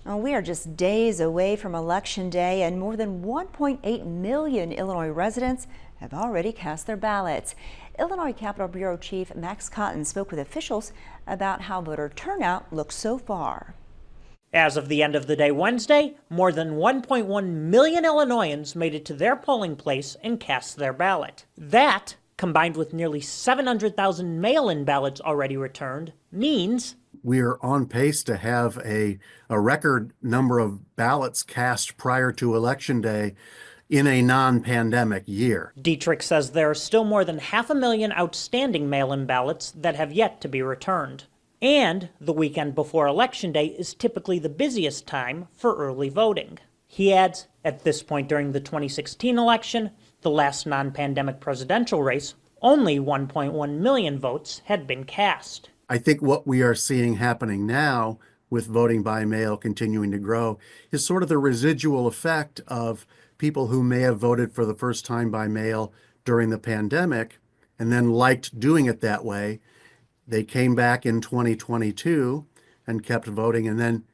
Well, we are just days away from Election Day, and more than 1.8 million Illinois residents have already cast their ballots. Illinois Capitol Bureau Chief Max Cotton spoke with officials about how voter turnout looks so far. As of the end of the day Wednesday, more than 1.1 million Illinoisans made it to their polling place and cast their ballot. That, combined with nearly 700,000 mail-in ballots already returned, means we are on pace to have a record number of ballots cast prior to Election Day in a non-pandemic year. Dietrich says there are still more than 500,000 outstanding mail-in ballots that have yet to be returned. And the weekend before Election Day is typically the busiest time for early voting. He adds, at this point during the 2016 election, the last non-pandemic presidential race, only 1.1 million votes had been cast. I think what we are seeing happening now with voting by mail continuing to grow is sort of the residual effect of people who may have voted for the first time by mail during the pandemic and then liked doing it that way. They came back in 2022 and kept voting, and then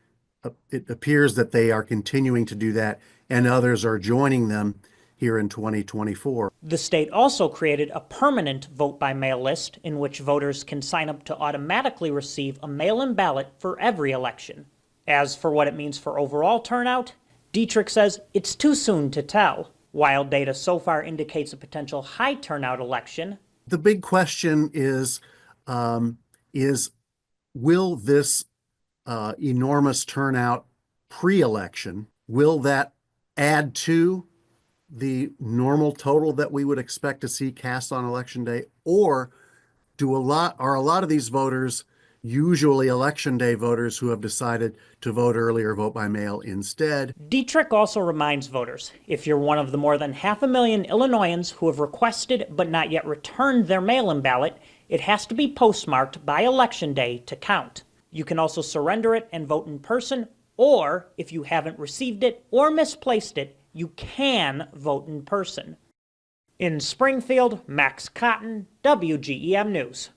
it appears that they are continuing to do that, and others are joining them here in 2024. The state also created a permanent vote-by-mail list in which voters can sign up to automatically receive a mail-in ballot for every election. As for what it means for overall turnout, Dietrich says it's too soon to tell. While data so far indicates a potential high turnout election, the big question is will this enormous turnout pre-election, will that add to the normal total that we would expect to see cast on Election Day, or are a lot of these voters usually Election Day voters who have decided to vote early or vote by mail instead? Dietrich also reminds voters, if you're one of the more than 500,000 Illinoisans who have requested but not yet returned their mail-in ballot, it has to be postmarked by Election Day to count. You can also surrender it and vote in person, or if you haven't received it or misplaced it, you can vote in person. In Springfield, Max Cotton, WGEM News.